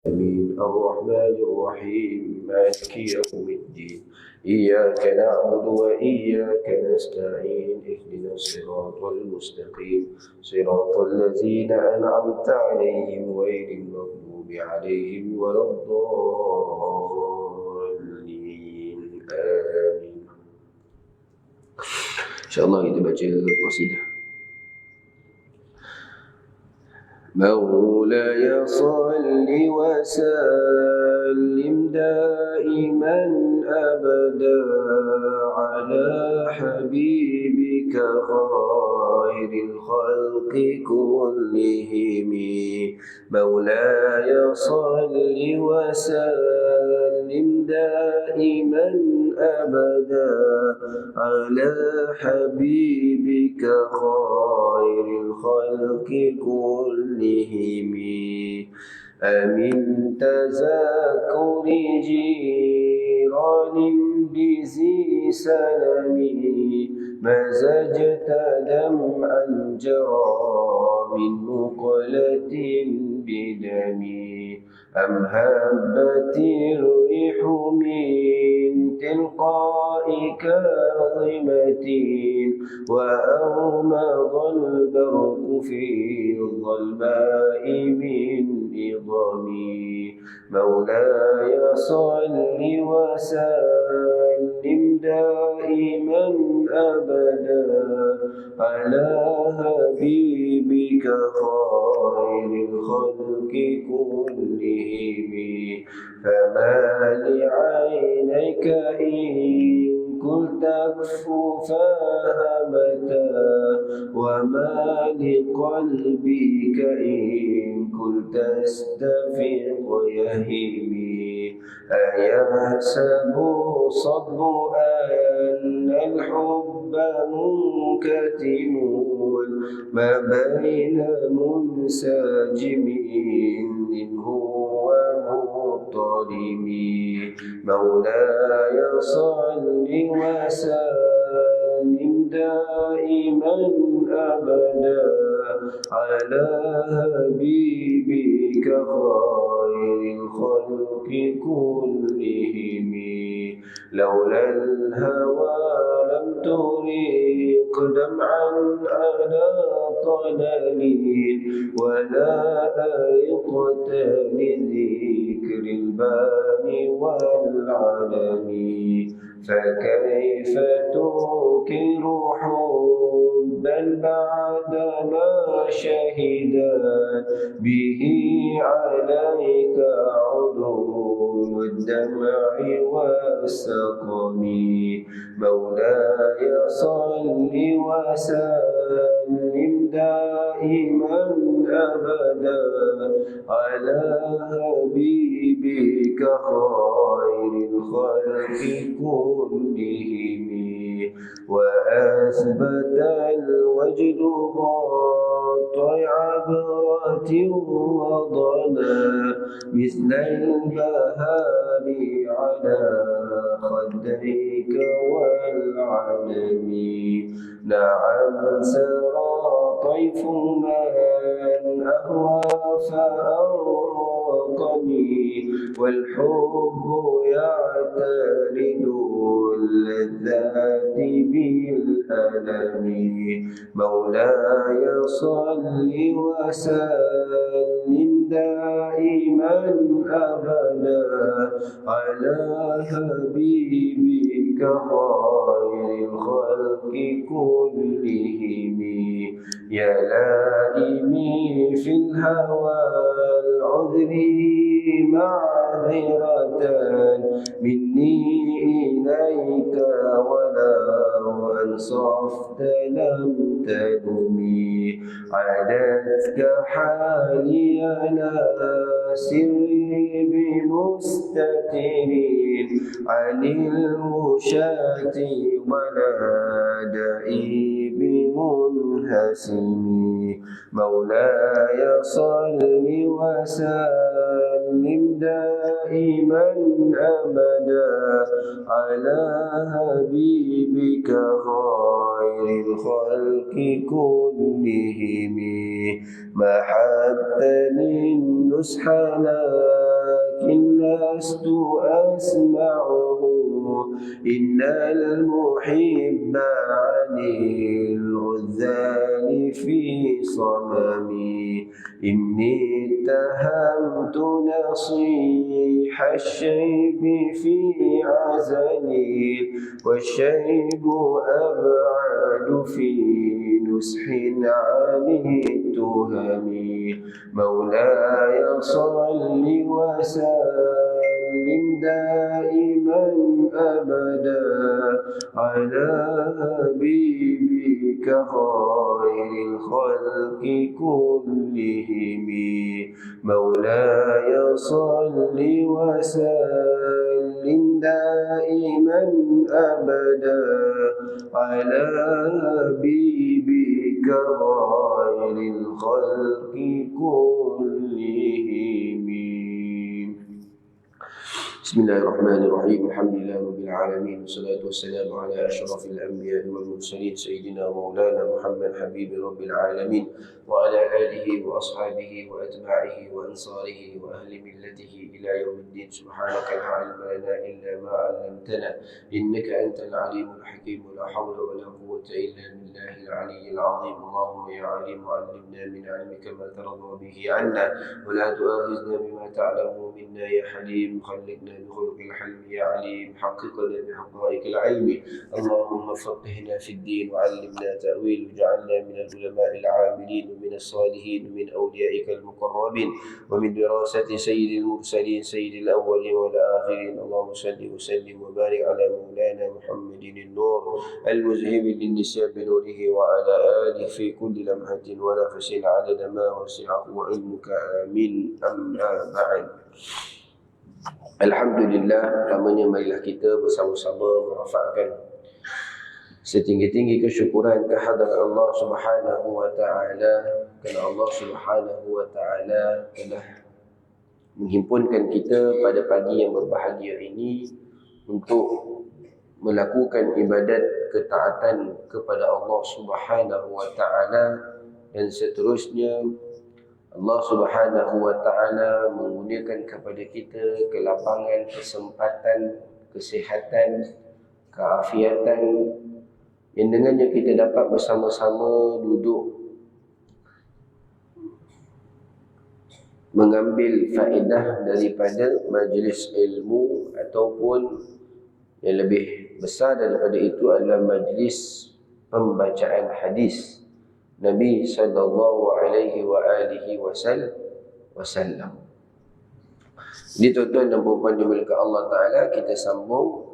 آمين. الرحمن الرحيم مالك يوم الدين إياك نعبد وإياك نستعين اهدنا الصراط المستقيم صراط الذين أنعمت عليهم غير المغضوب عليهم ولا الضالين آمين. إن شاء الله kita baca qasidah. مولاي صل وسلم دائما أبدا على حبيبك خير الخلق كلهم. مولاي صل وسلم دائما أبدا على حبيبك خير الخلق كلهم. أمن تذاكر جيران بذي سلم مزجت دمعا جرى من مقلة بدمي. أم هبت الريح من تلقاء كاظمة وأومض البرق في الظلماء من إضمي. مولاي صل وسلم دائما أبدا على حبيبك خير الخلق كلهم. فما لعينيك إن قلت كفوفها متى وما لقلبك إن قلت استفق يهمي. أيحسب صدر أن الحب منكتم ما بين منسجم منه ومضطرم. مولاي صل وسلم دائما أبدا على حبيبك خير الخلق كلهم. لولا الهوى لم تريق دمعا على طلل ولا أرقت لذكر الباني والعلم. فكيف تنكر حبا بعدما شهدت به عليك عدول الدمع والسقم. مولاي صل وسلم دائما أبدا على حبيبك خير الخلق كلهم. وأثبت الوجد غطي عبرة وضنا مثل البهار على خديك والعلم. نعم سرى طيف من أهوى فأرقني والحب يعترض اللذات بالألم. مولاي صل وسلم دائما أبدا على حبيبك خير الخلق كلهم. يا لائمي في الهوى العذر معذرة مني إليك ولو أنصفت لم تلمي. عادتك حالي لا سري بمستترين عن الوشاة ولا دائي بمنهسم. مولاي صل وسلم دائما أبدا على حبيبك خير الخلق كلهم. محبتني النصح لا لست أسمعه إن المحب عن الغزال في صممي إني اتهمت نصيح الشيب في عزلي والشيب أبعد في نسح عن التهم مولاي صل وسلم دائما أبدا على حبيبك خير الخلق كلهم مولاي صل وسلم دائما أبدا على حبيبك خير الخلق كلهم. بسم الله الرحمن الرحيم. الحمد لله رب العالمين والصلاة والسلام على أشرف الأنبياء والمرسلين سيدنا ومولانا محمد حبيب رب العالمين وعلى آله وأصحابه وأتباعه وأنصاره وأهل ملته إلى يوم الدين. سبحانك لا علم لنا إلا ما علمتنا إنك أنت العليم الحكيم ولا حول ولا قوة إلا بالله العلي العظيم. اللهم يا عليم علمنا من علمك ما ترضى به عنا ولا تؤاخذنا بما تعلم منا يا حليم. خلقنا بخلق الحلم يا عليم. حققنا بحقائق العلم. اللهم فقهنا في الدين وعلمنا تأويل واجعلنا من العلماء العاملين ومن الصالحين ومن أوليائك المقربين ومن دراسة سيد المرسلين سيد الأولين والآخرين. اللهم صل وسلم وبارك على مولانا محمد النور المذهب للنسيان بنوره وعلى آله في كل لمحة ونفس عدد ما وسعه علمك. آمين. أما بعد. Alhamdulillah, pertamanya marilah kita bersama-sama merafakkan setinggi-tinggi kesyukuran kehadrat Allah Subhanahu wa taala, kerana Allah Subhanahu wa taala telah menghimpunkan kita pada pagi yang berbahagia ini untuk melakukan ibadat ketaatan kepada Allah Subhanahu wa taala, dan seterusnya Allah Subhanahu wa taala mengurniakan kepada kita kelapangan, kesempatan, kesihatan, keafiatan yang dengannya kita dapat bersama-sama duduk mengambil faedah daripada majlis ilmu, ataupun yang lebih besar daripada itu adalah majlis pembacaan hadis Nabi sallallahu alaihi wa alihi wasallam. Jadi tuan-tuan dan puan-puan dimulakan Allah Ta'ala, kita sambung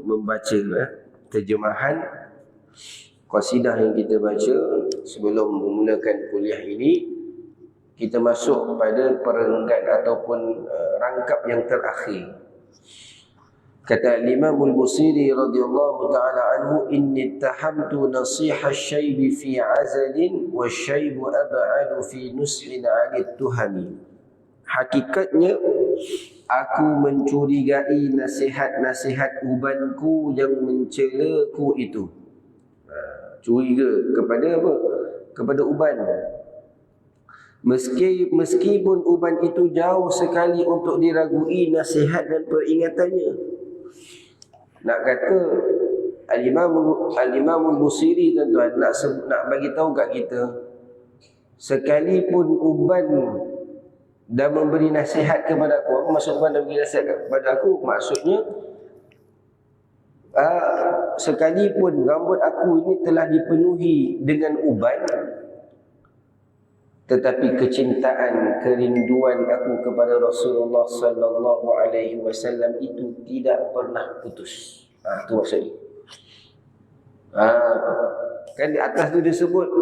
membaca terjemahan qasidah yang kita baca sebelum memulakan kuliah ini. Kita masuk pada perenggan ataupun rangkap yang terakhir. Kata Imam Al-Busiri radhiyallahu ta'ala anhu, inni tahamtu nasiha syaibi fi azalin wa syaibu ab'adu fi nus'in 'anit tuhami. Hakikatnya aku mencurigai nasihat-nasihat ubanku yang mencelaku itu. Curiga kepada apa? Kepada uban. Meskipun uban itu jauh sekali untuk diragui nasihat dan peringatannya. Nak kata Al-Imam Al-Busiri tuan-tuan nak bagi tahu kat kita, sekalipun uban dah memberi nasihat kepada aku. Apa maksud uban dah memberi nasihat kepada aku? Maksudnya sekalipun rambut aku ini telah dipenuhi dengan uban, tetapi kecintaan, kerinduan aku kepada Rasulullah sallallahu alaihi wasallam itu tidak pernah putus. Itu maksudnya. Kan di atas tu disebut,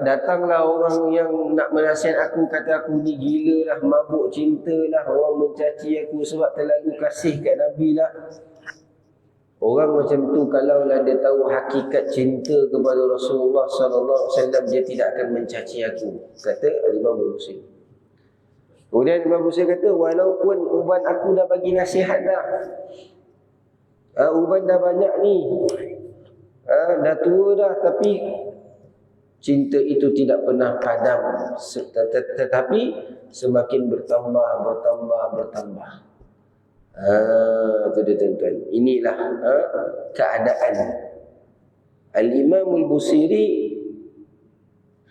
datanglah orang yang nak menasihat aku, kata aku ni gila lah, mabuk cinta lah, orang mencaci aku sebab terlalu kasih kat Nabi lah. Orang macam tu kalaulah dia tahu hakikat cinta kepada Rasulullah sallallahu alaihi wasallam, dia tidak akan mencaci aku, kata Imam Busiri. Kemudian Imam Busiri kata, walaupun uban aku dah bagi nasihat dah, uban dah banyak ni, dah tua dah, tapi cinta itu tidak pernah padam, tetapi semakin bertambah. Itu dia tuan-tuan. Inilah keadaan Al-Imam Al-Busiri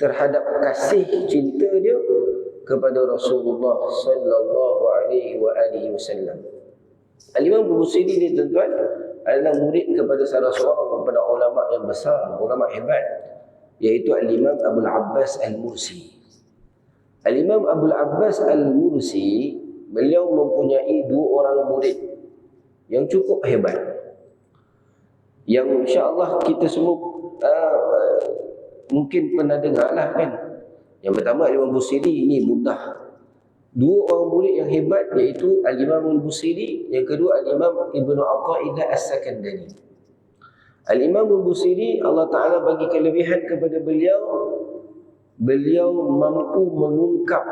terhadap kasih cinta dia kepada Rasulullah sallallahu alaihi wasallam. Al-Imam Al-Busiri ni tuan-tuan adalah murid kepada salah seorang daripada ulama yang besar, ulama hebat, iaitu Al-Imam Abul Abbas Al-Mursi. Al-Imam Abul Abbas Al-Mursi, beliau mempunyai 2 orang murid yang cukup hebat, yang insya-Allah kita semua mungkin pernah dengar lah kan. Yang pertama Al-Imam Busiri, ini mudah. 2 orang murid yang hebat, iaitu Al-Imam Al-Busiri, yang kedua Al-Imam Ibnu Athaillah As-Sakandari. Al-Imam Al-Busiri, Allah Ta'ala bagi kelebihan kepada beliau, beliau mampu mengungkap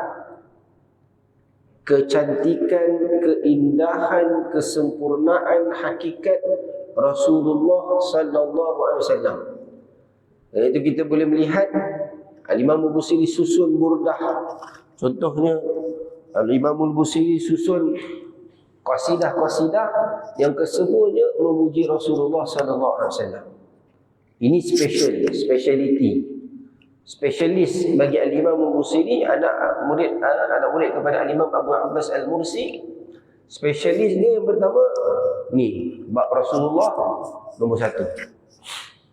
kecantikan, keindahan, kesempurnaan hakikat Rasulullah sallallahu alaihi wasallam. Itu kita boleh melihat Al-Imam Al-Busiri susun burdah. Contohnya Al-Imam Al-Busiri susun qasidah-qasidah yang kesemuanya memuji Rasulullah sallallahu alaihi wasallam. Ini spesialis bagi Al-Imam Al-Busiri, anak murid kepada Al-Imam Abu Abbas Al-Mursi. Spesialis dia yang pertama ni bab Rasulullah, nombor 1.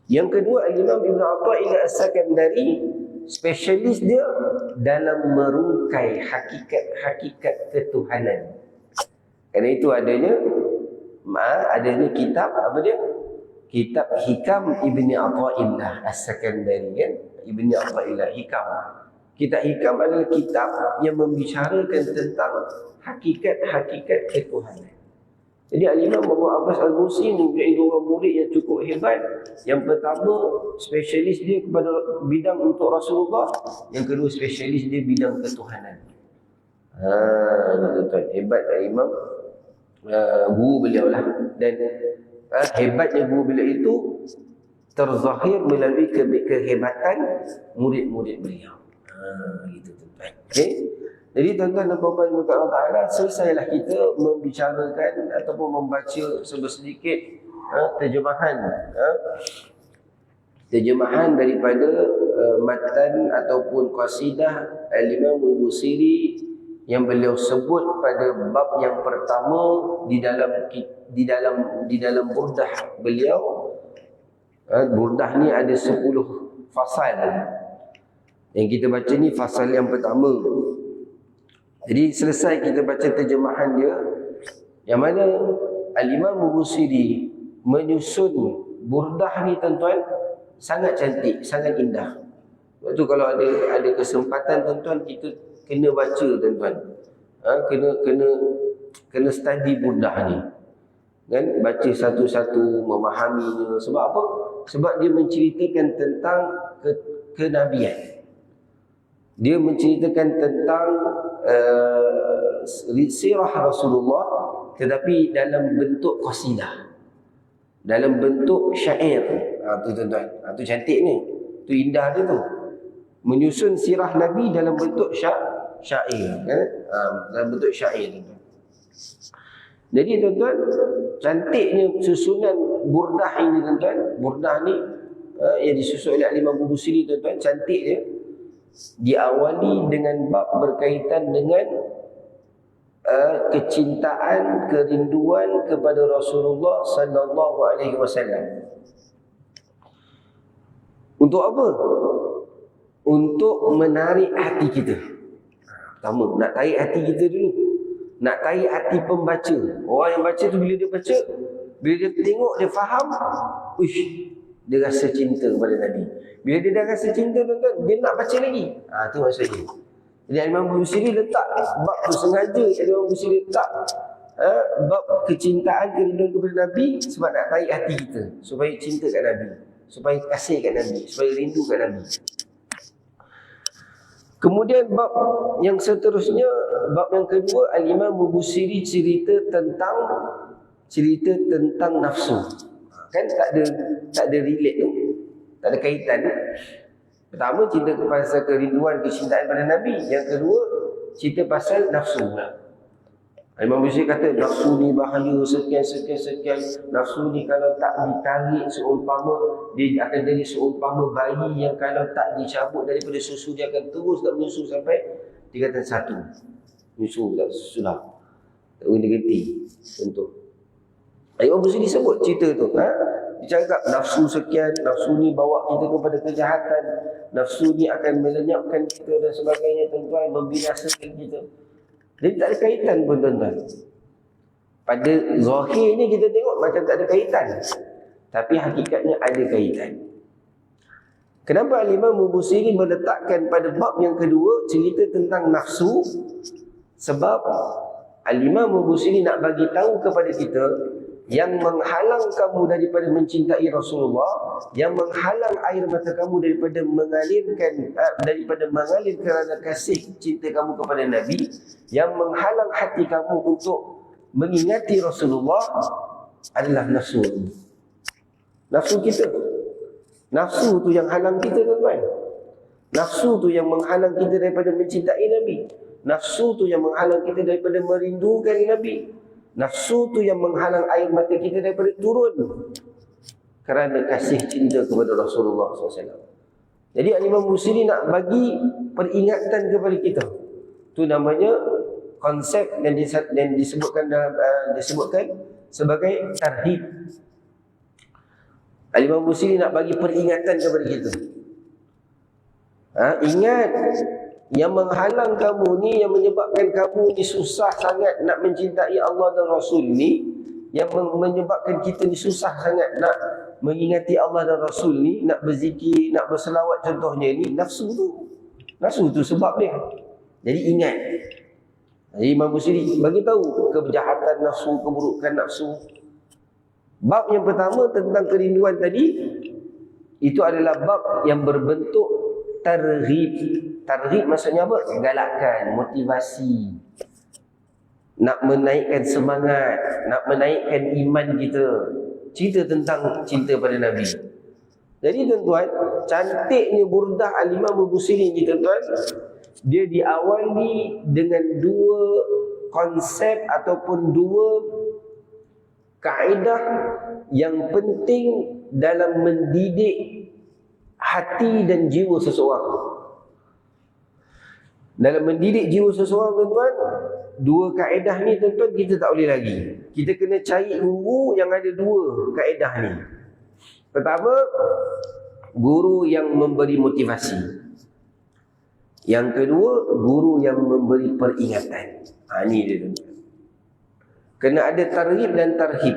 Yang kedua Al-Imam Ibnu Athaillah As-Sakandari, spesialis dia dalam merungkai hakikat ketuhanan. Kerana itu adanya kitab, apa dia? Kitab Hikam Ibni Athaillah As-Sakandari kan? Ibni Athaillah Hikam. Kitab Hikam adalah kitab yang membicarakan tentang hakikat ketuhanan. Jadi Al-Imam Abu Abbas Al-Mursi mempunyai 2 orang murid yang cukup hebat. Yang pertama, spesialis dia kepada bidang untuk Rasulullah. Yang kedua, spesialis dia bidang ketuhanan. Tuan-tuan, hebat Al-Imam guru beliau lah. Dan hebatnya guru beliau itu terzahir melalui kehebatan murid-murid beliau. Gitu tuan-tuan. Okey. Jadi tuan-tuan dan puan-puan Allah Ta'ala, selesailah kita membicarakan ataupun membaca sedikit terjemahan daripada matan ataupun qasidah Al-Imam Al-Busiri yang beliau sebut pada bab yang pertama di dalam burdah beliau. Burdah ni ada 10 fasal. Yang kita baca ni fasal yang pertama. Jadi selesai kita baca terjemahan dia, yang mana Al-Imam Al-Busiri menyusun burdah ni tuan-tuan sangat cantik, sangat indah. Sebab tu kalau ada kesempatan tuan-tuan, kita kena baca tuan-tuan. Kena study burdah ni. Kan, baca satu-satu, memahaminya. Sebab apa? Sebab dia menceritakan tentang kenabian. Dia menceritakan tentang sirah Rasulullah, tetapi dalam bentuk qasidah, dalam bentuk syair. Tu tuan-tuan, tu cantik ni, tu indah dia tu. Menyusun sirah Nabi dalam bentuk syair, kan? Dalam bentuk syair tuan-tuan. Jadi tuan-tuan, cantiknya susunan burdah ini tuan-tuan. Burdah ni yang disusun oleh Al-Imam Al-Busiri tuan-tuan, cantik dia. Diawali dengan bab berkaitan dengan kecintaan, kerinduan kepada Rasulullah sallallahu alaihi wasallam. Untuk apa? Untuk menarik hati kita. Pertama, nak tarik hati kita dulu. Nak tarik hati pembaca. Orang yang baca tu bila dia baca, bila dia tengok, dia faham, dia rasa cinta kepada Nabi. Bila dia dah rasa cinta tuan-tuan, dia nak baca lagi. Tu maksudnya. Jadi Imam Busiri letak bab tu, sengaja Imam Busiri letak bab kecintaan, kerinduan kepada Nabi, sebab nak tarik hati kita, supaya cinta kat Nabi, supaya kasih kat Nabi, supaya rindu kat Nabi. Kemudian bab yang seterusnya, bab yang kedua, Al-Imam Busiri cerita tentang nafsu. Kan tak ada relate tu, tak ada kaitan. Pertama, cinta pasal kerinduan, kecintaan pada Nabi. Yang kedua, cinta pasal nafsu pula. Imam Busiri kata nafsu ni bahaya sekian. Nafsu ni kalau tak ditarik seumpama, dia akan jadi seumpama bayi yang kalau tak dicabut daripada susu, dia akan terus tak menyusu sampai tingkatan 1. Menyusu pula sudah tak boleh diganti untuk. Imam Busiri sebut cerita tu. Dia cakap nafsu sekian, nafsu ni bawa kita kepada kejahatan, nafsu ni akan melenyapkan kita dan sebagainya, tuan-tuan, membinasakan kita. Jadi tak ada kaitan pun, tuan-tuan. Pada zahirnya kita tengok macam tak ada kaitan, tapi hakikatnya ada kaitan. Kenapa Al-Imam Busiri meletakkan pada bab yang kedua cerita tentang nafsu? Sebab Al-Imam Busiri nak bagi tahu kepada kita, yang menghalang kamu daripada mencintai Rasulullah, yang menghalang air mata kamu daripada mengalir kerana kasih cinta kamu kepada Nabi, yang menghalang hati kamu untuk mengingati Rasulullah adalah nafsu. Nafsu kita. Nafsu tu yang halang kita, tuan-tuan. Nafsu tu yang menghalang kita daripada mencintai Nabi. Nafsu tu yang menghalang kita daripada merindukan Nabi. Nafsu tu yang menghalang air mata kita daripada turun kerana kasih cinta kepada Rasulullah SAW. Jadi Imam Busiri nak bagi peringatan kepada kita. Itu namanya konsep yang disebutkan sebagai tarhib. Imam Busiri nak bagi peringatan kepada kita. Ingat, yang menghalang kamu ni, yang menyebabkan kamu ni susah sangat nak mencintai Allah dan Rasul ni, yang menyebabkan kita ni susah sangat nak mengingati Allah dan Rasul ni, nak berzikir, nak berselawat contohnya ni, nafsu tu. Nafsu tu sebab dia. Jadi ingat. Imam Busiri bagi tahu kejahatan nafsu, keburukan nafsu. Bab yang pertama tentang kerinduan tadi, itu adalah bab yang berbentuk targhib. Targhib maksudnya apa? Galakan, motivasi. Nak menaikkan semangat, nak menaikkan iman kita. Cerita tentang cinta pada Nabi. Jadi tuan-tuan, cantiknya burdah Al-Imam Busiri ni, tuan-tuan, dia diawali dengan dua konsep ataupun dua kaedah yang penting dalam mendidik hati dan jiwa seseorang. Dalam mendidik jiwa seseorang, tuan-tuan, dua kaedah ni, tuan-tuan, kita tak boleh lagi. Kita kena cari guru yang ada dua kaedah ni. Pertama, guru yang memberi motivasi. Yang kedua, guru yang memberi peringatan. Ini dia, tuan-tuan. Kena ada targhib dan tarhib.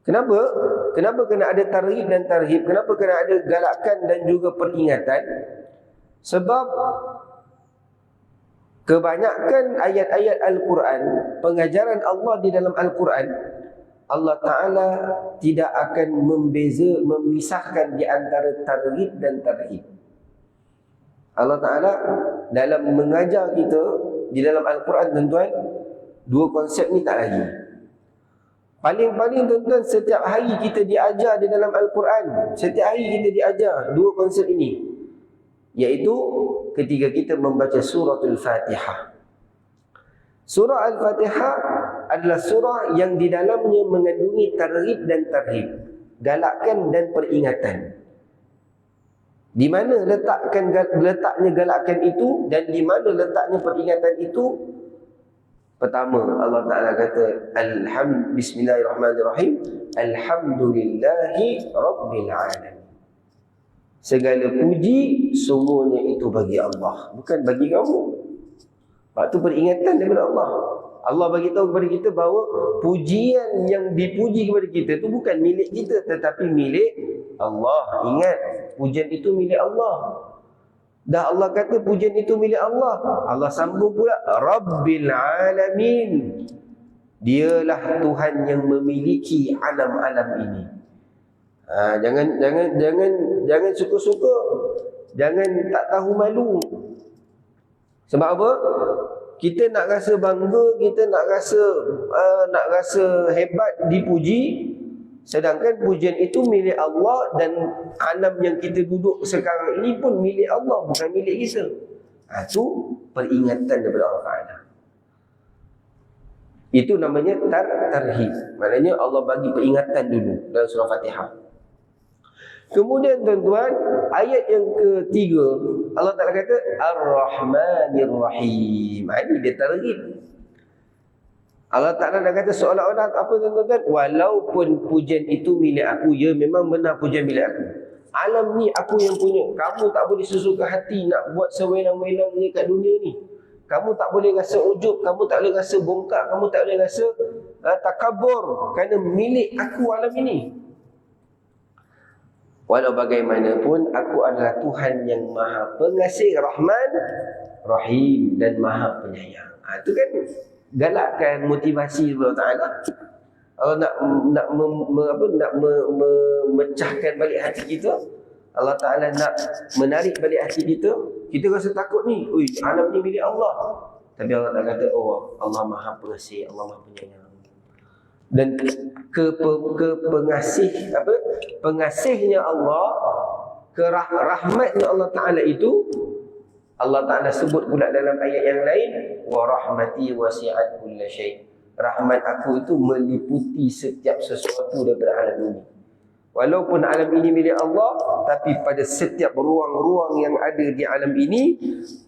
Kenapa? Kenapa kena ada targhib dan tarhib? Kenapa kena ada galakan dan juga peringatan? Sebab kebanyakan ayat-ayat Al-Quran, pengajaran Allah di dalam Al-Quran, Allah Ta'ala tidak akan memisahkan di antara targhib dan tarhib. Allah Ta'ala dalam mengajar kita di dalam Al-Quran, tuan-tuan, dua konsep ni tak lagi. Paling-paling, tuan-tuan, setiap hari kita diajar di dalam Al-Quran, setiap hari kita diajar dua konsep ini, iaitu ketika kita membaca suratul Fatihah. Surah Al-Fatihah adalah surah yang di dalamnya mengandungi targhib dan tarhib, galakan dan peringatan. Di mana letaknya galakan itu dan di mana letaknya peringatan itu? Pertama, Allah Ta'ala kata Bismillahirrahmanirrahim, Alhamdulillahi Rabbil Alamin. Segala puji semuanya itu bagi Allah, bukan bagi kamu. Sebab itu peringatan daripada Allah. Allah bagi tahu kepada kita bahawa pujian yang dipuji kepada kita itu bukan milik kita, tetapi milik Allah. Ingat, pujian itu milik Allah. Dah Allah kata pujian itu milik Allah, Allah sambung pula Rabbil Alamin. Dialah Tuhan yang memiliki alam-alam ini. Jangan suka-suka, jangan tak tahu malu. Sebab apa? Kita nak rasa bangga, kita nak rasa hebat, dipuji, Sedangkan pujian itu milik Allah dan alam yang kita duduk sekarang ini pun milik Allah, bukan milik kita. Itu peringatan daripada Allah Ta'ala. Itu namanya tarhib. Maknanya Allah bagi peringatan dulu dalam surah Fatihah. Kemudian tuan-tuan, ayat yang ketiga, Allah Ta'ala kata Ar-Rahmanir Rahim. Ini dia tarhib. Allah Ta'ala dah kata seolah-olah apa tuan-tuan? Walaupun pujian itu milik aku, ya memang benar pujian milik aku. Alam ni aku yang punya. Kamu tak boleh sesuka hati nak buat sewenang-wenangnya kat dunia ni. Kamu tak boleh rasa ujub, kamu tak boleh rasa bongkak, kamu tak boleh rasa takabur, kerana milik aku alam ini. Walau bagaimanapun, aku adalah Tuhan yang Maha Pengasih, Rahman, Rahim dan Maha Penyayang. Itu kan galakkan motivasi Allah Ta'ala. Allah nak memecahkan balik hati kita. Allah Ta'ala nak menarik balik hati kita. Kita rasa takut ni, alam ni milik Allah. Tapi Allah Ta'ala kata, oh Allah Maha Pengasih, Allah Maha Penyayang. Dan pengasihnya Allah, rahmatnya Allah Ta'ala itu, Allah Ta'ala sebut pula dalam ayat yang lain, wa rahmati wasi'at kulla syai'. Rahmat aku itu meliputi setiap sesuatu daripada alam ini. Walaupun alam ini milik Allah, tapi pada setiap ruang-ruang yang ada di alam ini,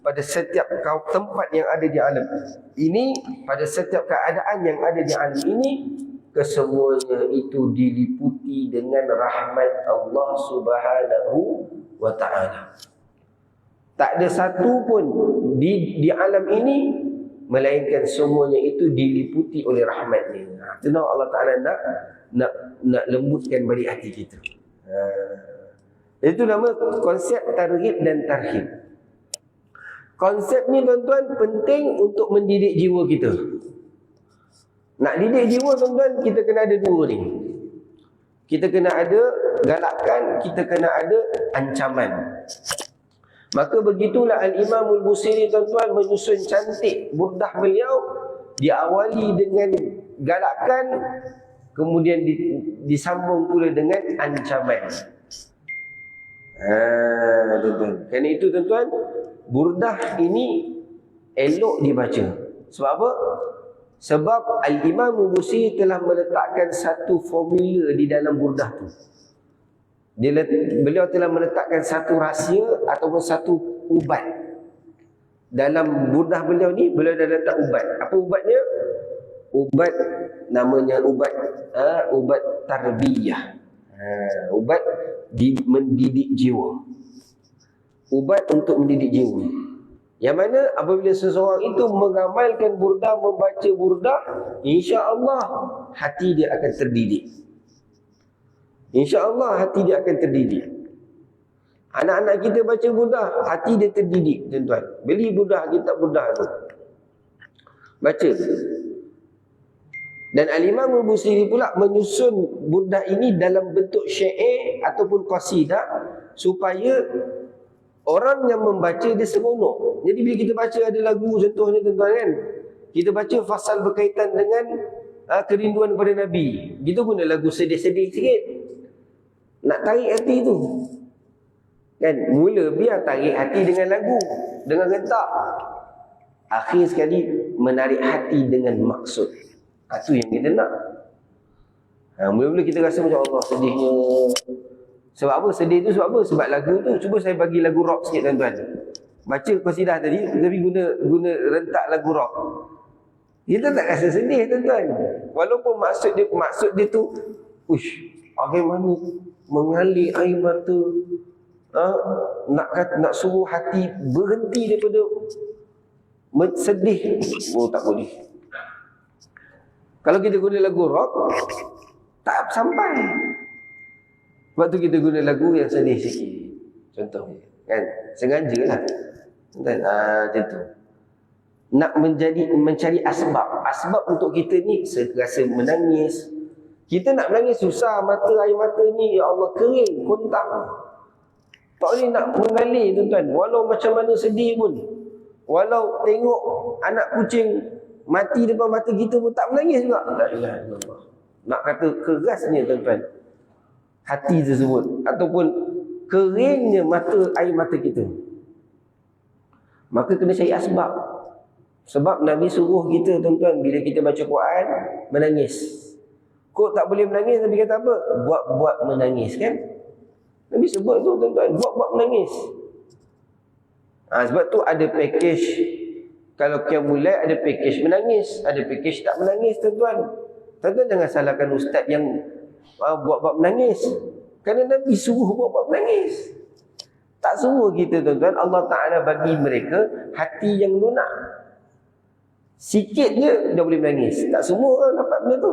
pada setiap tempat yang ada di alam ini, pada setiap keadaan yang ada di alam ini, kesemuanya itu diliputi dengan rahmat Allah Subhanahu wa Ta'ala. Tak ada satu pun di alam ini melainkan semuanya itu diliputi oleh rahmatnya. Itu Allah Ta'ala nak lembutkan balik hati kita. Itu nama konsep targhib dan tarhib. Konsep ni tuan-tuan penting untuk mendidik jiwa kita. Nak didik jiwa tuan-tuan, kita kena ada dua ni. Kita kena ada galakan, kita kena ada ancaman. Maka begitulah Al-Imam Al-Busiri tuan-tuan menyusun cantik burdah beliau, diawali dengan galakan, kemudian disambung pula dengan ancaman. Tuan-tuan. Kerana itu tuan-tuan, burdah ini elok dibaca. Sebab apa? Sebab Al-Imam Al-Busiri telah meletakkan satu formula di dalam burdah tu. Beliau telah meletakkan satu rahsia ataupun satu ubat. Dalam burdah beliau ni, beliau dah letak ubat. Apa ubatnya? Ubat namanya ubat tarbiyah. Ubat mendidik jiwa. Ubat untuk mendidik jiwa. Yang mana apabila seseorang itu mengamalkan burdah, membaca burdah, insya-Allah hati dia akan terdidik. InsyaAllah hati dia akan terdidik. Anak-anak kita baca burdah, hati dia terdidik, tuan-tuan. Beli burdah, kitab burdah tu, baca. Dan Al-Imam Al-Busiri pula menyusun burdah ini dalam bentuk syair ataupun qasidah, supaya orang yang membaca dia seronok. Jadi bila kita baca ada lagu, contohnya tuan-tuan kan, kita baca fasal berkaitan dengan kerinduan kepada Nabi, kita guna lagu sedih-sedih sikit, nak tarik hati tu kan. Mula biar tarik hati dengan lagu, dengan gentak. Akhir sekali menarik hati dengan maksud. Itu yang kita nak. Mula-mula kita rasa macam Allah sedihnya. Sebab apa sedih tu? Sebab apa? Sebab lagu tu. Cuba saya bagi lagu rock sikit tuan-tuan. Baca qasidah tadi, tapi guna rentak lagu rock. Kita tak rasa sedih tuan-tuan. Walaupun maksud dia tu, bagaimana mengalir air mata, nak suruh hati berhenti daripada sedih. Tak boleh. Kalau kita guna lagu rock, tak sampai. Sebab tu kita guna lagu yang sedih sikit. Contoh kan, sengajalah. Macam tu. Nak mencari asbab untuk kita ni rasa menangis. Kita nak menangis susah, air mata ni ya Allah kering, kontak. Tak boleh nak mengalir tuan-tuan. Walau macam mana sedih pun, walau tengok anak kucing mati depan mata kita pun tak menangis juga. La ilaha illallah. nak kata kerasnya tuan-tuan hati tersebut, ataupun keringnya air mata kita, maka kena cari asbab. Sebab Nabi suruh kita tuan-tuan, bila kita baca Quran, menangis. Kok tak boleh menangis? Nabi kata apa? Buat-buat menangis, kan? Nabi sebut tu tuan-tuan, buat-buat menangis. Sebab tu ada package. Kalau Qiyamul-Lail ada package menangis, ada package tak menangis tuan-tuan. Tuan-tuan jangan salahkan ustaz yang buat-buat menangis. Kerana Nabi suruh buat-buat menangis. Tak semua kita tuan-tuan, Allah Ta'ala bagi mereka hati yang lunak. Sikit je dah boleh menangis. Tak semua orang dapat benda tu.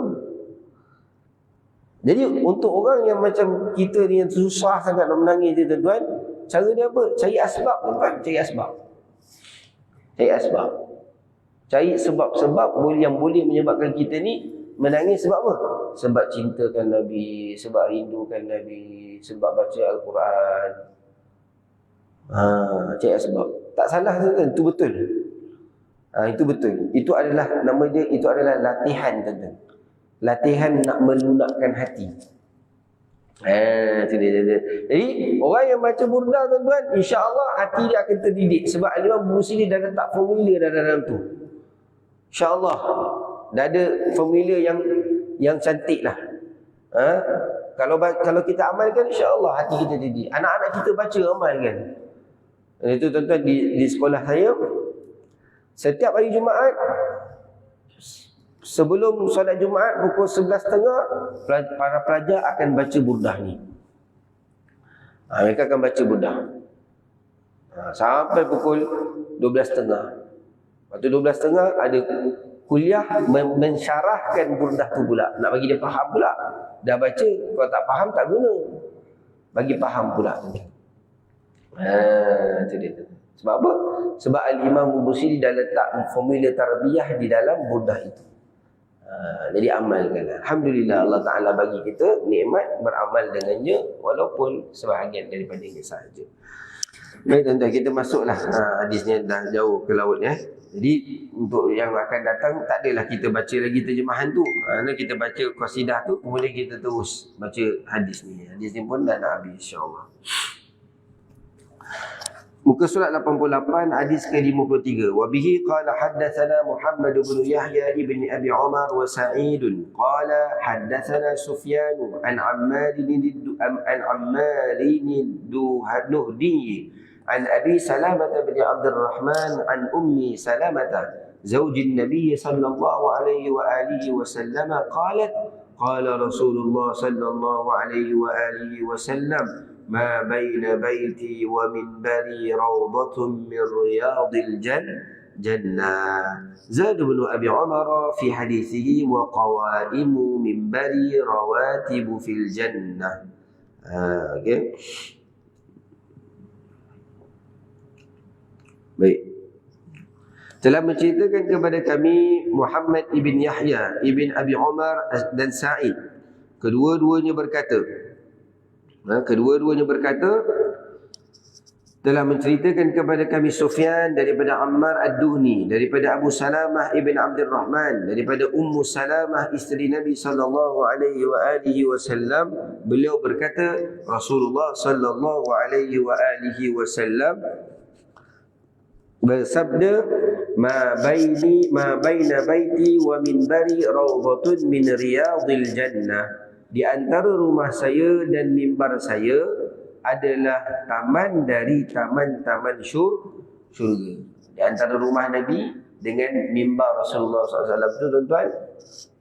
Jadi untuk orang yang macam kita ni yang susah sangat nak menangis je tuan-tuan, cara dia apa? Cari asbab tuan-tuan. Cari asbab. Cari asbab. Cari sebab-sebab yang boleh menyebabkan kita ni menangis. Sebab apa? Sebab cintakan Nabi, sebab rindukan Nabi, sebab baca Al-Quran. Cari asbab. Tak salah tuan-tuan, itu betul. Itu betul. Itu adalah nama dia, itu adalah latihan tuan-tuan. Latihan nak melunakkan hati. Jadi orang yang baca burdah tuan-tuan, insya-Allah hati dia akan terdidik. Sebab Imam Busiri dah letak formula dalam tu. InsyaAllah dah ada formula yang cantik lah. Kalau kita amalkan, insyaAllah hati kita didik. Anak-anak kita baca, amalkan. Itu tuan-tuan di sekolah saya, setiap hari Jumaat, sebelum solat Jumaat pukul 11.30, para pelajar akan baca burdah ni. Mereka akan baca burdah sampai pukul 12.30. Waktu 12.30 ada kuliah mensyarahkan burdah tu pula. Nak bagi dia faham pula. Dah baca, kalau tak faham tak guna. Bagi faham pula. Itu dia. Sebab apa? Sebab Al-Imam Busiri dah letak formula tarbiyah di dalam burdah itu. Jadi amalkan. Alhamdulillah Allah Ta'ala bagi kita nikmat beramal dengannya, walaupun sebahagian daripadanya sahaja. Baik tuan-tuan, kita masuklah. Hadisnya dah jauh ke laut ya. Jadi untuk yang akan datang, tak adalah kita baca lagi terjemahan tu. Kita baca qasidah tu, kemudian kita terus baca hadis ni. Hadis ni pun dah nak habis insya-Allah. Muka surat 88, hadis ke-53. Wa bihi qala haddatsana Muhammad bin Yahya ibn Abi Umar wa Sa'id qala haddatsana Sufyan an Ammar Nuhdi an Abi Salamah bin Abdurrahman an Ummi Salamah زوج النبي صلى الله عليه وآله وسلم قالت قال رسول الله صلى الله عليه وآله وسلم ما بين بيتي ومنبري روضة من رياض الجنة. زاد بن أبي عمر في حديثه وقوائم منبري رواتب في الجنة. Okay. Baik. Telah menceritakan kepada kami Muhammad ibn Yahya ibn Abi Umar dan Sa'id. Kedua-duanya berkata telah menceritakan kepada kami Sufyan daripada Ammar Ad-Duhni, daripada Abu Salamah ibn Abdurrahman, daripada Ummu Salamah isteri Nabi sallallahu alaihi wa alihi wasallam. Beliau berkata, Rasulullah sallallahu alaihi wa alihi wasallam bersabda, ma baina baiti wa minbari rawdatun min riyadil jannah. Di antara rumah saya dan mimbar saya adalah taman dari taman-taman syurga. Di antara rumah Nabi dengan mimbar Rasulullah SAW itu tuan-tuan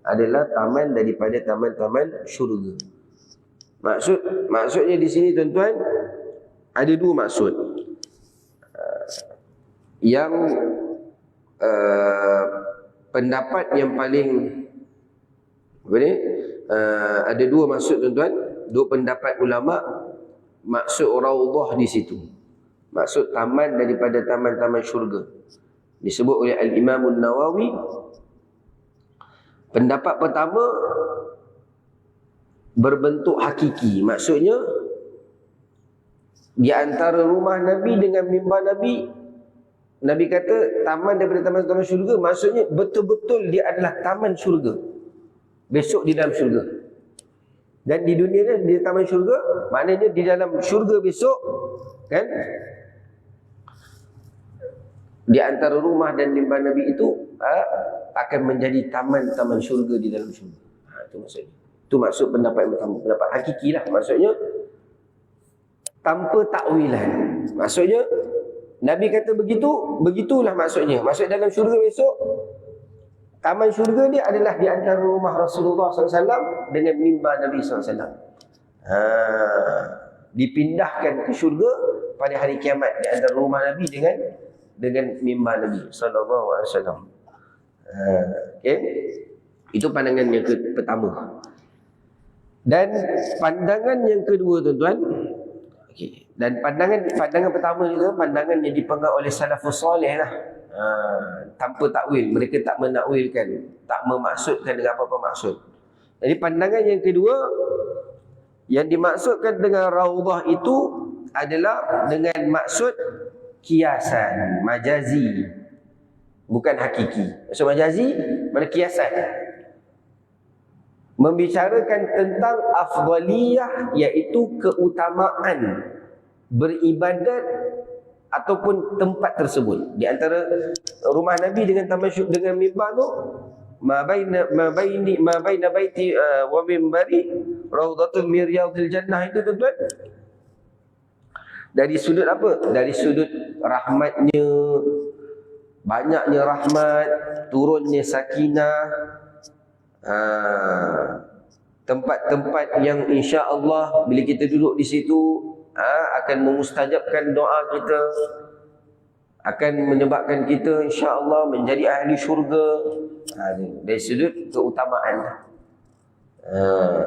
adalah taman daripada taman-taman syurga. Maksudnya di sini tuan-tuan ada dua maksud. Yang pendapat yang paling ada dua maksud tuan-tuan, dua pendapat ulama. Maksud raudhah di situ, maksud taman daripada taman-taman syurga, disebut oleh Al-Imam An-Nawawi. Pendapat pertama berbentuk hakiki, maksudnya di antara rumah Nabi dengan mimbar Nabi, Nabi kata taman daripada taman-taman syurga, maksudnya betul-betul dia adalah taman syurga. besok di dalam syurga. Dan di dunia ni, di taman syurga, maknanya di dalam syurga besok, kan, di antara rumah dan mimbar Nabi itu akan menjadi taman-taman syurga di dalam syurga. Itu maksudnya. Itu maksud pendapat yang pertama, pendapat hakiki lah. Maksudnya tanpa takwilan. Maksudnya Nabi kata begitu, begitulah maksudnya. Maksud dalam syurga besok, taman syurga dia adalah di antara rumah Rasulullah SAW dengan mimbar Nabi SAW. Dipindahkan ke syurga pada hari kiamat di antara rumah Nabi dengan mimbar Nabi SAW. Okay. Itu pandangan yang pertama. Dan pandangan yang kedua, tuan-tuan, okay. Dan pandangan pertama itu pandangan yang dipegang oleh salafus soleh lah. Tanpa takwil, mereka tak menakwilkan, tak memaksudkan dengan apa-apa maksud. Jadi pandangan yang kedua, yang dimaksudkan dengan raudhah itu adalah dengan maksud kiasan, majazi, bukan hakiki. Maksud majazi, mana kiasan, membicarakan tentang afdaliyah, iaitu keutamaan beribadat ataupun tempat tersebut. Di antara rumah Nabi dengan taman syurga dengan mimbar tu, ma baina baiti wa mimbari raudhatun min riyadil jannah, itu tuan-tuan. Dari sudut apa? Dari sudut rahmatnya, banyaknya rahmat, turunnya sakinah, tempat-tempat yang insya-Allah bila kita duduk di situ akan memustajabkan doa kita, akan menyebabkan kita insya-Allah menjadi ahli syurga. Dari sudut keutamaan.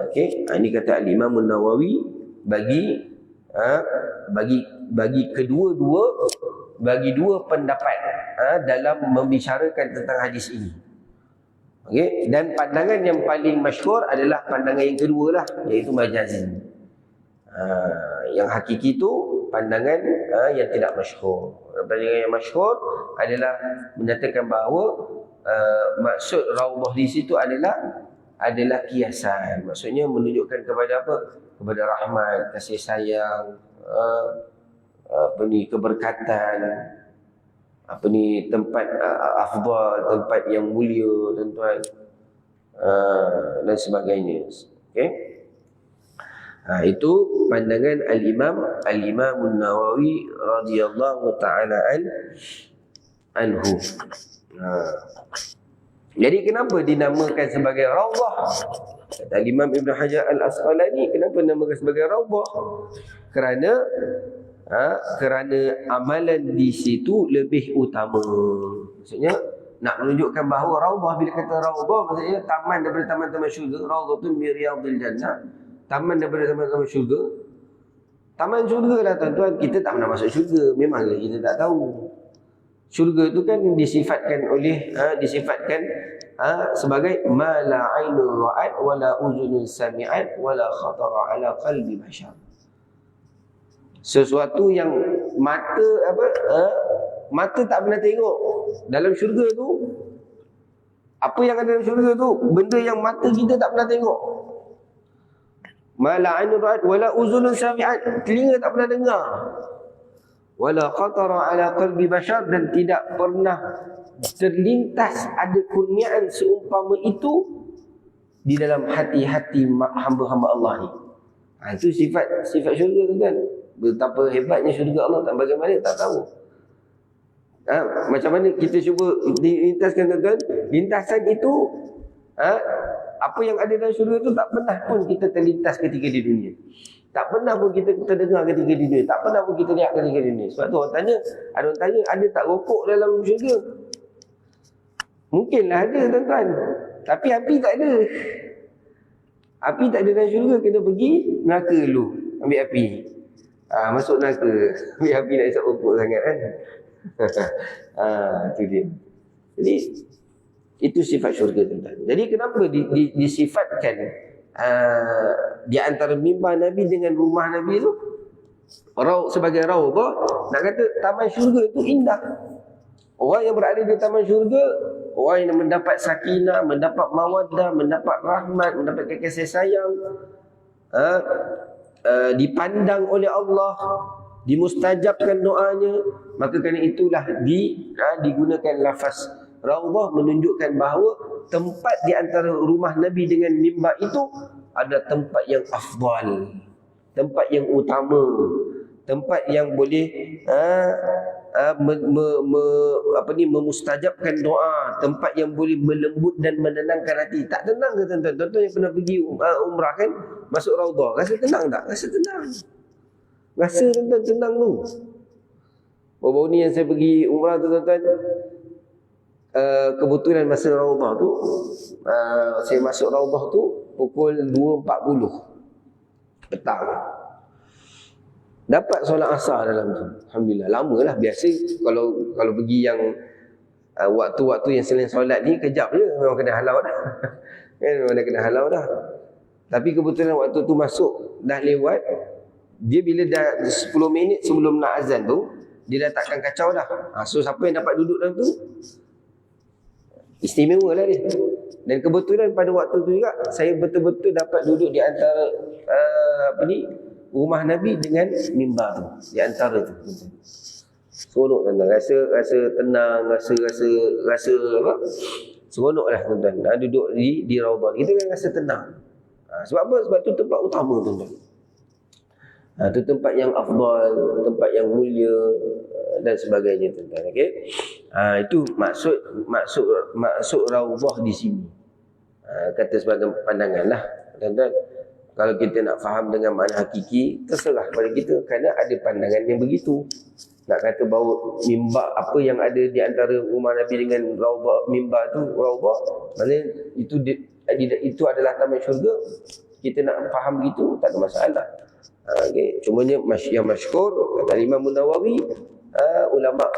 Okey, ini kata Al-Imam An-Nawawi bagi dua pendapat dalam membicarakan tentang hadis ini. Okey, dan pandangan yang paling masyhur adalah pandangan yang kedua lah, iaitu majazi. Yang hakiki itu pandangan yang tidak masyhur. Pandangan yang masyhur adalah menyatakan bahawa maksud raudhah di situ adalah kiasan. Maksudnya menunjukkan kepada apa? Kepada rahmat, kasih sayang, keberkatan, tempat afdal, tempat yang mulia, tuan-tuan, dan sebagainya. Okey. Itu pandangan Al-Imam An-Nawawi radhiyallahu ta'ala anhu. Jadi kenapa dinamakan sebagai raudhah? Kata Imam Ibn Hajar Al-Asqalani, kenapa dinamakan sebagai raudhah? Kerana amalan di situ lebih utama. Maksudnya nak menunjukkan bahawa raudhah, bila kata raudhah maksudnya taman daripada taman-taman syurga. Raudhatun min riyadil jannah, taman daripada taman-taman syurga. Taman syurga lah, tuan-tuan. Kita tak pernah masuk syurga, memanglah kita tak tahu. Syurga itu kan disifatkan sebagai ma la ainun ra'at wa la uzunun sami'at wa la khatara ala qalbi bashar. Sesuatu yang mata tak pernah tengok. Dalam syurga tu, apa yang ada dalam syurga tu, benda yang mata kita tak pernah tengok. Ma la ainun ra'at wa la uzunun sami'at, telinga tak pernah dengar. Wala khatara ala qalbi bashar, dan tidak pernah terlintas ada kurniaan seumpama itu di dalam hati-hati hamba-hamba Allah ni. Itu sifat syurga, tuan-tuan. Betapa hebatnya syurga Allah, tak bagaimana tak tahu. Macam mana kita cuba lintaskan, tuan-tuan. Lintasan itu, apa yang ada dalam syurga itu tak pernah pun kita terlintas ketika di dunia. Tak pernah pun kita terdengar ketika di dunia. Tak pernah pun kita lihat ketika di dunia. Sebab tu ada orang tanya, ada tak rokok dalam syurga? Mungkinlah ada, tuan-tuan. Tapi api tak ada. Api tak ada dalam syurga. Kena pergi neraka dulu, ambil api. Masuk neraka, ambil api, nak isap rokok sangat kan. Itu dia. Jadi itu sifat syurga, tuan-tuan. Jadi kenapa disifatkan di antara mimbar Nabi dengan rumah Nabi tu sebagai raudhah? Nak kata taman syurga itu indah. Orang yang berada di taman syurga, Orang yang mendapat sakinah, mendapat mawaddah, mendapat rahmat, mendapat kasih sayang, dipandang oleh Allah, dimustajabkan doanya, maka kerana itulah digunakan lafaz Raudhah menunjukkan bahawa tempat di antara rumah Nabi dengan mimbar itu ada tempat yang afdal, tempat yang utama, tempat yang boleh memustajabkan doa, tempat yang boleh melembut dan menenangkan hati. Tak tenang ke tuan-tuan? Tuan-tuan yang pernah pergi umrah kan, masuk Raudhah, rasa tenang tak? Rasa tenang. Rasa tuan-tuan tenang tu. Baru-baru ni yang saya pergi umrah tu tuan-tuan, kebetulan masa Raudhah tu, saya masuk Raudhah tu pukul 2.40 petang. Dapat solat asar dalam tu. Alhamdulillah. Lamalah. Biasa kalau pergi yang waktu-waktu yang selain solat ni, kejap je memang kena halau dah. Kan memang dah kena halau dah. Tapi kebetulan waktu tu masuk dah lewat, dia bila dah 10 minit sebelum nak azan tu, dia dah takkan kacau dah. So siapa yang dapat duduk dalam tu, istimewa lah dia. Dan kebetulan pada waktu tu juga saya betul-betul dapat duduk di antara rumah Nabi dengan mimbar tu, di antara tu. Seronok tuan-tuan, rasa tenang, rasa apa? Seronoklah tuan-tuan. Duduk di Raudhah. Kita kan rasa tenang. Sebab apa? Sebab tu tempat utama tuan-tuan. Tu tempat yang afdal, tempat yang mulia dan sebagainya tuan-tuan. Okey. Itu maksud Raudhah di sini. Kata sebagai pandangan lah tuan-tuan. Kalau kita nak faham dengan makna hakiki, terserah kepada kita, kerana ada pandangan yang begitu. Nak kata bahawa mimbar, apa yang ada di antara rumah Nabi dengan Raudhah, mimbar tu Raudhah, maksudnya itu adalah taman syurga. Kita nak faham begitu, tak ada masalah. Okay. Cumanya yang masyhur kata Imam Nawawi, ulama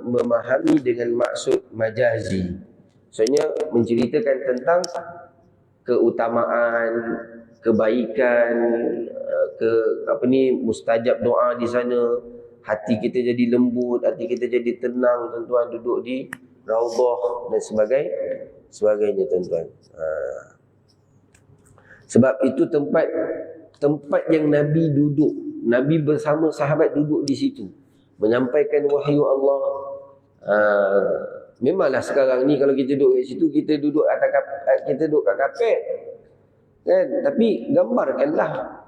memahami dengan maksud majazi. Maksudnya menceritakan tentang keutamaan, kebaikan, mustajab doa di sana. Hati kita jadi lembut, hati kita jadi tenang tuan-tuan, duduk di Raudhah dan sebagainya tuan-tuan. Sebab itu tempat yang Nabi duduk, Nabi bersama sahabat duduk di situ menyampaikan wahyu Allah. Memanglah sekarang ni kalau kita duduk kat situ, kita duduk kat kapet kan, tapi gambarkanlah,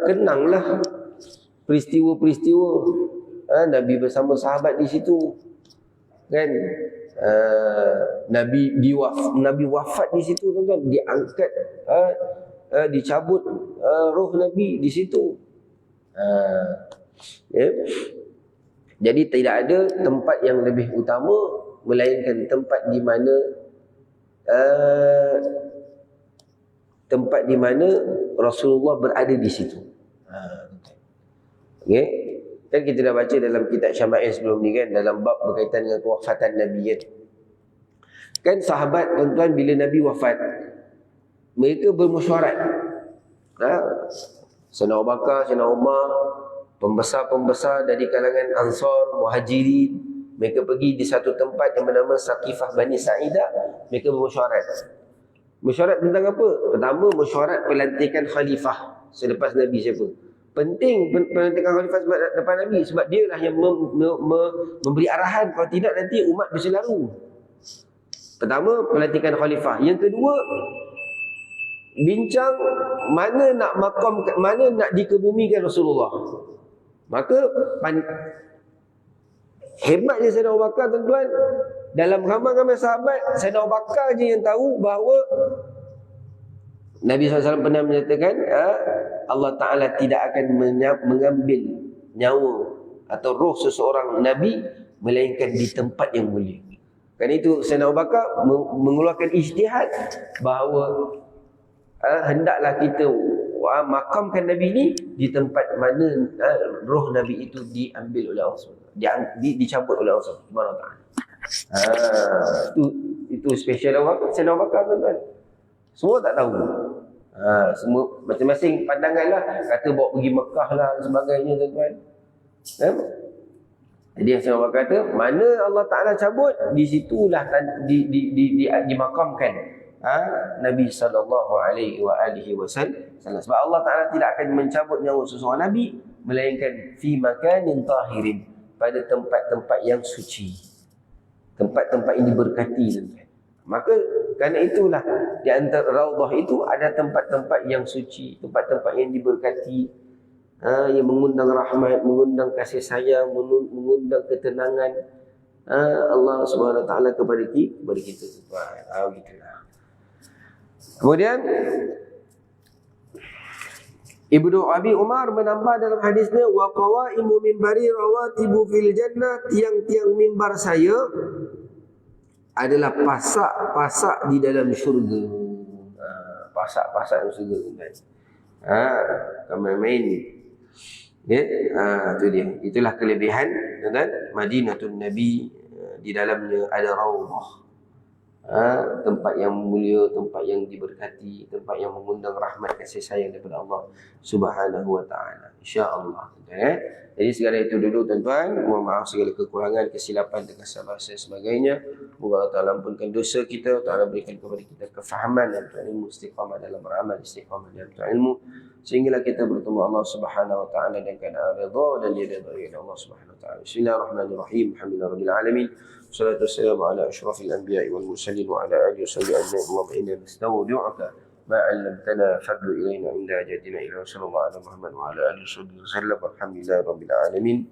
kenanglah peristiwa-peristiwa Nabi bersama sahabat di situ kan. Nabi wafat di situ tuan-tuan, diangkat, dicabut roh Nabi di situ. Jadi tidak ada tempat yang lebih utama melainkan tempat di mana Rasulullah berada di situ. Okay. Kan kita dah baca dalam kitab Syama'il sebelum ni kan, dalam bab berkaitan dengan kewafatan Nabi kan. Sahabat tuan-tuan bila Nabi wafat, mereka bermesyuarat. Sayyidina Abu Bakar, Sayyidina Umar, pembesar-pembesar dari kalangan Ansar, Muhajirin, mereka pergi di satu tempat yang bernama Saqifah Bani Sa'idah. Mereka bermesyuarat. Mesyuarat tentang apa? Pertama, mesyuarat pelantikan khalifah selepas Nabi siapa. Penting pelantikan khalifah depan Nabi, sebab dia lah yang memberi arahan. Kalau tidak nanti umat berselaru. Pertama, pelantikan khalifah. Yang kedua, bincang mana nak dikebumikan Rasulullah. Maka hebatnya Sayyidina Abu Bakar tuan-tuan, dalam ramai-ramai sahabat, Sayyidina Abu Bakar je yang tahu bahawa Nabi SAW pernah menyatakan Allah Ta'ala tidak akan mengambil nyawa atau roh seseorang Nabi melainkan di tempat yang mulia. Kerana itu Sayyidina Abu Bakar mengeluarkan ijtihad bahawa hendaklah kita makamkan Nabi ini di tempat mana roh Nabi itu diambil oleh Allah, dicabut oleh Allah Subhanahu Wa Taala. Itu special Sayyidina Abu Bakar tuan-tuan. Semua tak tahu. Semua masing-masing pandangan lah. Kata bawa pergi Mekah lah dan sebagainya tuan-tuan. Jadi Hasan Basri kata, mana Allah Ta'ala cabut, di situlah dimakamkan Nabi SAW. Sebab Allah Ta'ala tidak akan mencabut nyawa seseorang Nabi, melainkan fi makanin tahirin, pada tempat-tempat yang suci, tempat-tempat yang diberkati. Maka kerana itulah di antara raudhah itu ada tempat-tempat yang suci, tempat-tempat yang diberkati, yang mengundang rahmat, mengundang kasih sayang, mengundang ketenangan Allah Subhanahu Wa Taala kepada kita. Begitulah. Kemudian Ibnu Abi Umar menambah dalam hadisnya, wa qawaimu minbari rawatibu fil jannah, tiang-tiang mimbar saya adalah pasak-pasak di dalam syurga. Pasak-pasak dalam syurga. Kami main. Ya, itu dia. Itulah kelebihan kan Madinatul Nabi, di dalamnya ada raudhah. Tempat yang mulia, tempat yang diberkati, tempat yang mengundang rahmat kasih sayang daripada Allah Subhanahu Wa Taala. Insya-Allah. Jadi segala itu dulu tuan-tuan, mohon maaf segala kekurangan, kesilapan dan kesalahan sebagainya. Moga Allah Taala ampunkan dosa kita, Taala berikan kepada kita kefahaman dan ilmu, istiqamah dalam beramal, istiqamah dalam ilmu, sehinggalah kita bertemu Allah Subhanahu Wa Taala dengan keadaan redha dan diridai oleh Allah Subhanahu Wa Taala. Bismillahirrahmanirrahim. Alhamdulillahirabbil alamin. Wassalatu wassalamu ala asyrafil anbiya'i wal mursalin wa ala alihi washabbihi ajma'in. Allahumma inna nastawdi'uka ma 'allamtana fadlu ilayna inda ajatina ila sallallahu alaihi Muhammad wa ala alihi wasallam. Alhamdulillahirabbil alamin.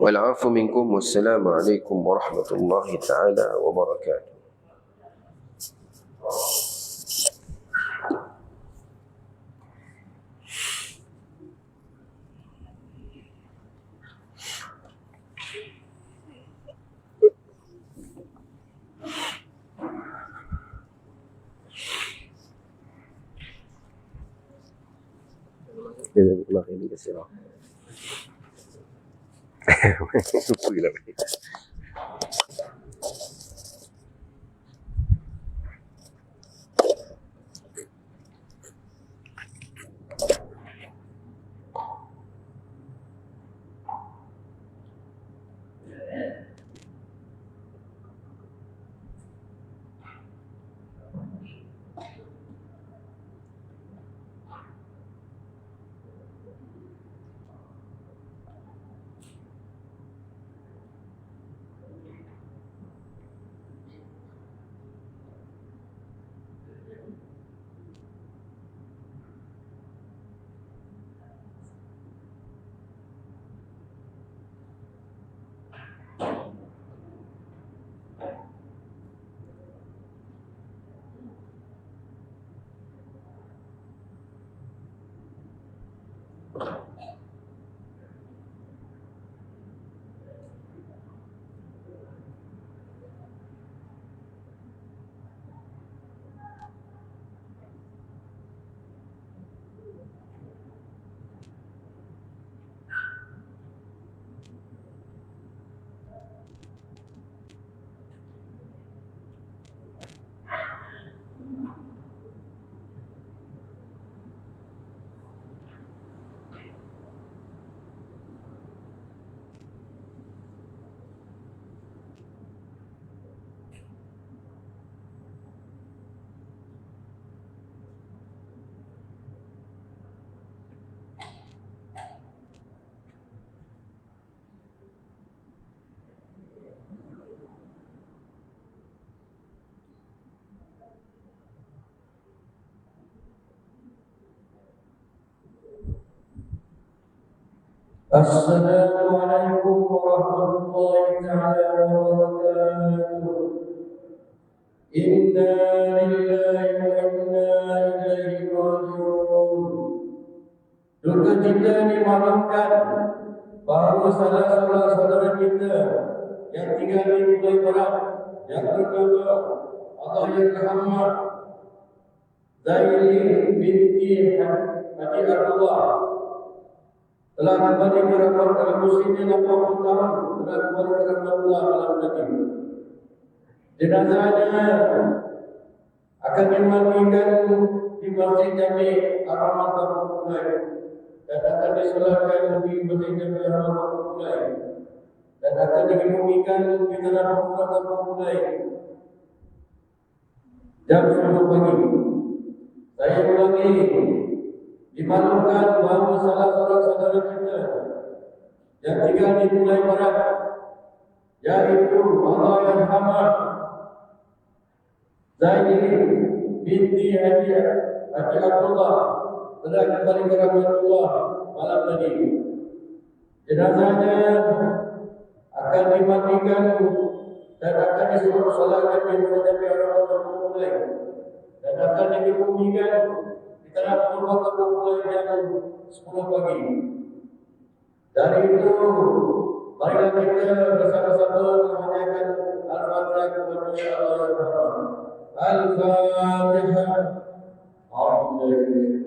Wal 'afu minkum. Wassalamu alaikum warahmatullahi taala wabarakatuh. Terima kasih. Assalamualaikum warahmatullahi wabarakatuh. Inna lillahi wa inna ilaihi raji'un. Duka cita dimaklumkan bahawa salah seorang saudara kita yang tinggal di Pulau Barat, yang bernama Allah yang rahmat, Zaini binti Haji Abdullah, telah kembali ke rahmat dalam usianya 60 tahun, telah kembali ke rahmat Allah dalam hati. Jenazahnya akan dimandikan di Masjid Jami' Ar-Rahmat Al-Qur'an dan akan disolatkan di Masjid Jami' Ar-Rahmat mempelai dan akan dikemumikan di tanah kuburan kampung mempelai jam 10 pagi. Saya ulangi, dimaklumkan bahawa salah seorang saudara kita yang tinggal di Pulau Barat, yaitu Allah yang Hamad Zaini binti Haji Abdullah telah kembali ke rahmatullah malam tadi. Jenazahnya akan dimandikan dan akan disuruh solatkan di menghadapi orang kampung mulai dan akan dikebumikan di tanah purba kampung mulai jam 10 pagi. Dari itu, marilah kita bersama-sama menghadiahkan Al-Fatihah kepada Allah Subhanahu. Al-Fatihah. Alhamdulillah.